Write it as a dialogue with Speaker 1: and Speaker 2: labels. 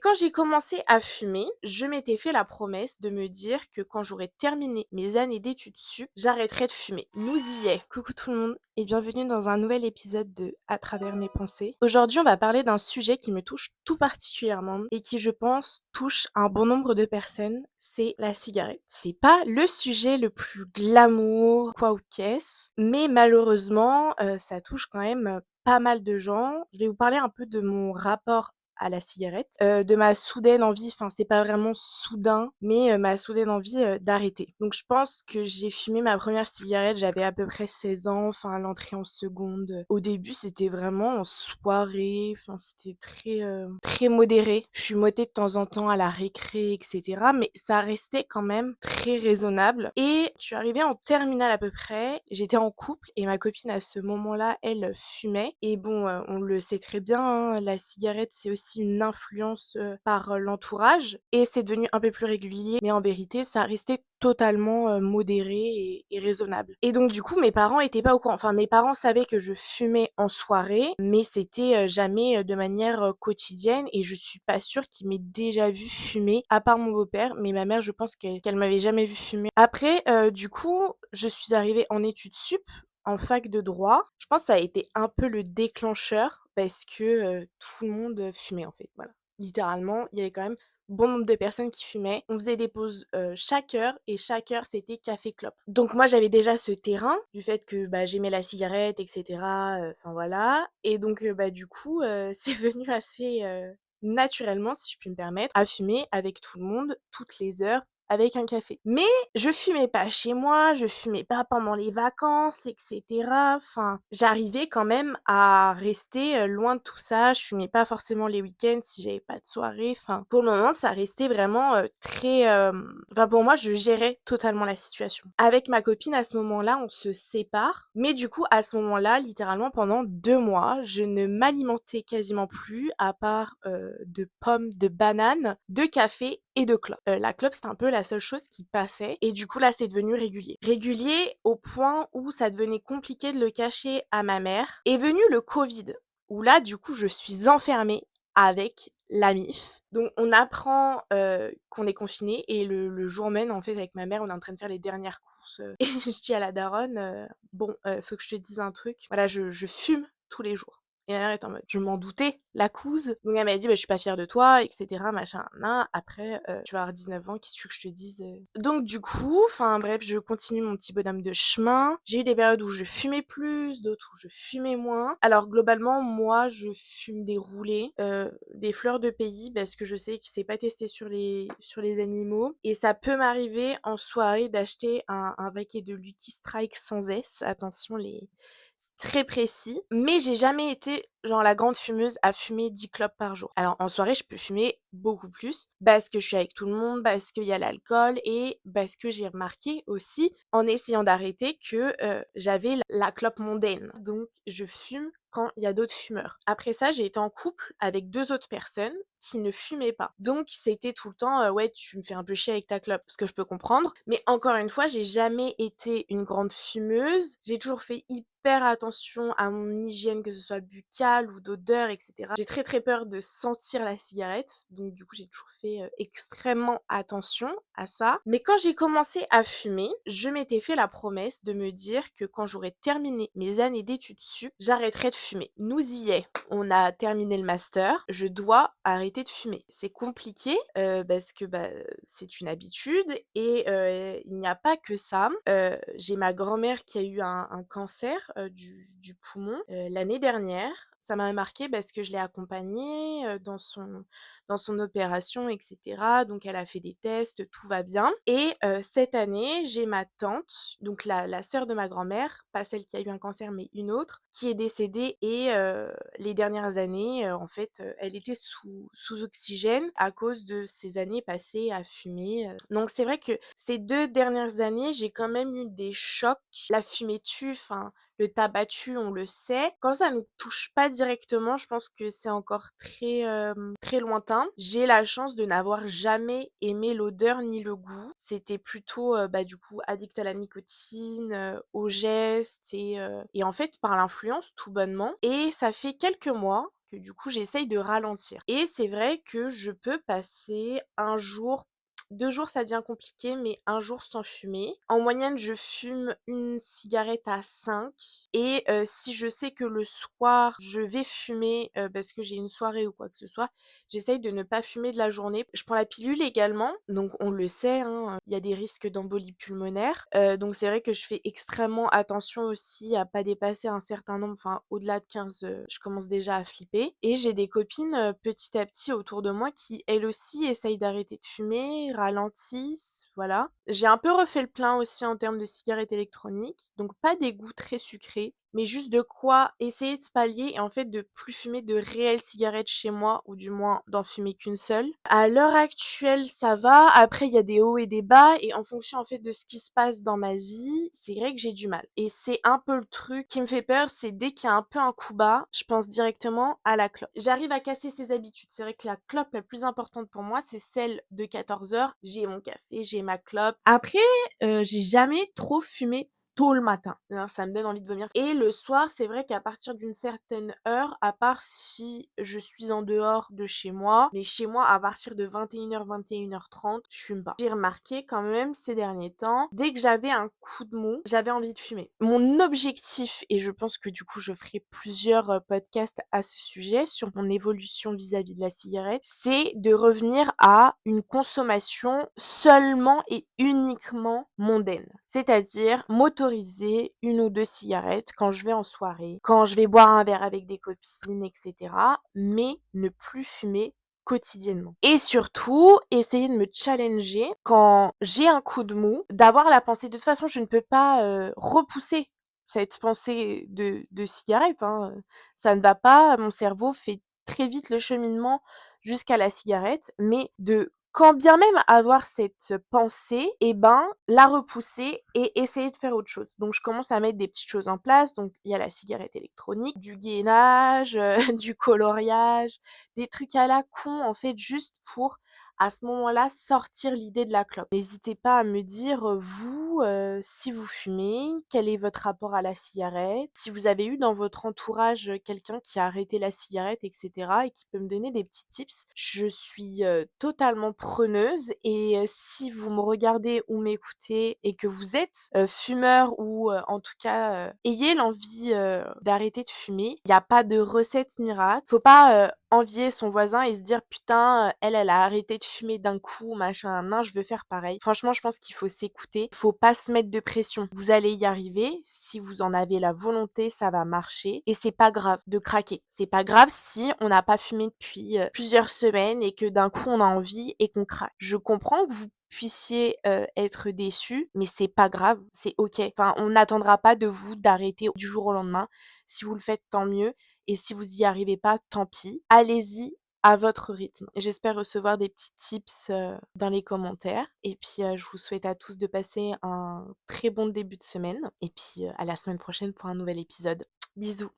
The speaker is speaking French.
Speaker 1: Quand j'ai commencé à fumer, je m'étais fait la promesse de me dire que quand j'aurais terminé mes années d'études sup, j'arrêterais de fumer. Nous y est. Coucou tout le monde et bienvenue dans un nouvel épisode de À travers mes pensées. Aujourd'hui, on va parler d'un sujet qui me touche tout particulièrement et qui, je pense, touche un bon nombre de personnes, c'est la cigarette. C'est pas le sujet le plus glamour, quoi ou qu'est-ce, mais malheureusement, ça touche quand même pas mal de gens. Je vais vous parler un peu de mon rapport à la cigarette, de ma soudaine envie, enfin c'est pas vraiment soudain, mais ma soudaine envie, d'arrêter. Donc je pense que j'ai fumé ma première cigarette, j'avais à peu près 16 ans, enfin à l'entrée en seconde. Au début, c'était vraiment en soirée, enfin c'était très modéré. Je fumotais de temps en temps à la récré et cetera, mais ça restait quand même très raisonnable et je suis arrivée en terminale à peu près, j'étais en couple et ma copine à ce moment-là, elle, fumait et bon, on le sait très bien, hein, la cigarette, c'est aussi une influence, par, l'entourage et c'est devenu un peu plus régulier, mais en vérité, ça restait totalement, modéré et raisonnable et donc du coup, mes parents étaient pas au courant. Enfin, mes parents savaient que je fumais en soirée, mais c'était, jamais, de manière, quotidienne et je suis pas sûre qu'ils m'aient déjà vue fumer, à part mon beau-père, mais ma mère, je pense qu'elle m'avait jamais vue fumer. Après, du coup, je suis arrivée en études sup, en fac de droit. Je pense que ça a été un peu le déclencheur parce que, tout le monde, fumait en fait, voilà. Littéralement, il y avait quand même bon nombre de personnes qui fumaient. On faisait des pauses, chaque heure et chaque heure c'était café clope. Donc moi j'avais déjà ce terrain du fait que, bah, j'aimais la cigarette et cetera, enfin voilà et donc bah, du coup, c'est venu assez, naturellement, si je puis me permettre, à fumer avec tout le monde, toutes les heures, avec un café. Mais je fumais pas chez moi, je fumais pas pendant les vacances et cetera. Enfin, j'arrivais quand même à rester, loin de tout ça. Je fumais pas forcément les week-ends si j'avais pas de soirée. Enfin, pour le moment, ça restait vraiment, très, enfin pour moi, je gérais totalement la situation. Avec ma copine, à ce moment-là, on se sépare, mais du coup, à ce moment-là, littéralement pendant 2 mois, je ne m'alimentais quasiment plus à part, de pommes, de bananes, de café et de clopes. La clope, c'était un peu la seule chose qui passait et du coup là, c'est devenu régulier. Régulier au point où ça devenait compliqué de le cacher à ma mère. Est venu le covid, où là, du coup, je suis enfermée avec la MIF. Donc on apprend, qu'on est confiné et le jour même, en fait, avec ma mère, on est en train de faire les dernières courses, et je dis à la daronne, «Bon, faut que je te dise un truc, voilà, je fume tous les jours». Et ma mère est en mode: «Je m'en doutais, la couse». Donc elle m'a dit: «Bah, je suis pas fière de toi et cetera, machin, nin. Après, tu vas avoir 19 ans, qu'est-ce que tu veux que je te dise?» Donc du coup, enfin bref, je continue mon petit bonhomme de chemin. J'ai eu des périodes où je fumais plus, d'autres où je fumais moins. Alors globalement, moi, je fume des roulés, des fleurs de pays parce que je sais que c'est pas testé sur les animaux et ça peut m'arriver en soirée d'acheter un paquet de Lucky Strike sans S. Attention, c'est très précis, mais j'ai jamais été genre la grande fumeuse à fumer 10 clopes par jour. Alors en soirée, je peux fumer beaucoup plus parce que je suis avec tout le monde, parce qu'il y a l'alcool et parce que j'ai remarqué aussi en essayant d'arrêter que, j'avais la clope mondaine. Donc je fume quand il y a d'autres fumeurs. Après ça, j'ai été en couple avec 2 autres personnes qui ne fumaient pas. Donc c'était tout le temps, «Ouais, tu me fais un peu chier avec ta clope», ce que je peux comprendre. Mais encore une fois, j'ai jamais été une grande fumeuse. J'ai toujours fait hyper attention à mon hygiène, que ce soit buccale ou d'odeur et cetera. J'ai très, très peur de sentir la cigarette, donc du coup, j'ai toujours fait, extrêmement attention à ça. Mais quand j'ai commencé à fumer, je m'étais fait la promesse de me dire que quand j'aurais terminé mes années d'études sup, j'arrêterais de fumer. Nous y est. On a terminé le master, je dois arrêter de fumer. C'est compliqué, parce que, bah, c'est une habitude et il n'y a pas que ça. J'ai ma grand-mère qui a eu un cancer, du poumon, l'année dernière. Ça m'a marquée parce que je l'ai accompagnée, dans son opération et cetera. Donc elle a fait des tests, tout va bien et cette année, j'ai ma tante, donc la sœur de ma grand-mère, pas celle qui a eu un cancer, mais une autre, qui est décédée et les dernières années, en fait, elle était sous oxygène à cause de ces années passées à fumer, Donc c'est vrai que ces 2 dernières années, j'ai quand même eu des chocs. La fumée tue, enfin, le tabac tue, on le sait. Quand ça ne touche pas directement, je pense que c'est encore très lointain. J'ai la chance de n'avoir jamais aimé l'odeur ni le goût. C'était plutôt, bah, du coup, addict à la nicotine, aux gestes et en fait, par l'influence, tout bonnement et ça fait quelques mois que du coup, j'essaye de ralentir et c'est vrai que je peux passer un jour 2 jours, ça devient compliqué, mais un jour sans fumer. En moyenne, je fume une cigarette à 5 et si je sais que le soir, je vais fumer, parce que j'ai une soirée ou quoi que ce soit, j'essaye de ne pas fumer de la journée. Je prends la pilule également, donc on le sait, hein, il y a des risques d'embolie pulmonaire, donc c'est vrai que je fais extrêmement attention aussi à pas dépasser un certain nombre, enfin au-delà de 15, je commence déjà à flipper et j'ai des copines, petit à petit autour de moi qui, elles aussi, essayent d'arrêter de fumer, ralentissent, voilà. J'ai un peu refait le plein aussi en termes de cigarettes électroniques, donc pas des goûts très sucrés, mais juste de quoi essayer de se pallier et en fait de plus fumer de réelles cigarettes chez moi ou du moins d'en fumer qu'une seule. À l'heure actuelle, ça va. Après, il y a des hauts et des bas et en fonction en fait de ce qui se passe dans ma vie, c'est vrai que j'ai du mal. Et c'est un peu le truc qui me fait peur, c'est dès qu'il y a un peu un coup bas, je pense directement à la clope. J'arrive à casser ces habitudes. C'est vrai que la clope la plus importante pour moi, c'est celle de 14 heures. J'ai mon café, j'ai ma clope. Après, j'ai jamais trop fumé tôt le matin, hein, ça me donne envie de vomir et le soir, c'est vrai qu'à partir d'une certaine heure, à part si je suis en dehors de chez moi, mais chez moi, à partir de 21h-21h30, je fume pas. J'ai remarqué quand même ces derniers temps, dès que j'avais un coup de mou, j'avais envie de fumer. Mon objectif, et je pense que du coup, je ferai plusieurs, podcasts à ce sujet sur mon évolution vis-à-vis de la cigarette, c'est de revenir à une consommation seulement et uniquement mondaine. C'est-à-dire m'autoriser 1 ou 2 cigarettes quand je vais en soirée, quand je vais boire un verre avec des copines et cetera, mais ne plus fumer quotidiennement. Et surtout, essayer de me challenger quand j'ai un coup de mou, d'avoir la pensée de toute façon, je ne peux pas, repousser cette pensée de cigarette, hein, ça ne va pas, mon cerveau fait très vite le cheminement jusqu'à la cigarette, mais de quand bien même avoir cette pensée, et ben, la repousser et essayer de faire autre chose. Donc je commence à mettre des petites choses en place, donc il y a la cigarette électronique, du gainage, du coloriage, des trucs à la con en fait juste pour, à ce moment-là, sortir l'idée de la clope. N'hésitez pas à me dire, vous, si vous fumez, quel est votre rapport à la cigarette? Si vous avez eu dans votre entourage, quelqu'un qui a arrêté la cigarette et cetera et qui peut me donner des petits tips. Je suis, totalement preneuse et si vous me regardez ou m'écoutez et que vous êtes, fumeur ou en tout cas, ayez l'envie, d'arrêter de fumer, il y a pas de recette miracle. Faut pas, envier son voisin et se dire: «Putain, elle, elle a arrêté de fumer d'un coup, machin, nin, je veux faire pareil». Franchement, je pense qu'il faut s'écouter, faut pas se mettre de pression. Vous allez y arriver, si vous en avez la volonté, ça va marcher et c'est pas grave de craquer. C'est pas grave si on n'a pas fumé depuis, plusieurs semaines et que d'un coup on a envie et qu'on craque. Je comprends que vous puissiez, être déçus, mais c'est pas grave, c'est OK. Enfin, on n'attendra pas de vous d'arrêter du jour au lendemain. Si vous le faites, tant mieux et si vous y arrivez pas, tant pis. Allez-y à votre rythme. J'espère recevoir des petits tips, dans les commentaires et puis, je vous souhaite à tous de passer un très bon début de semaine et puis, à la semaine prochaine pour un nouvel épisode. Bisous.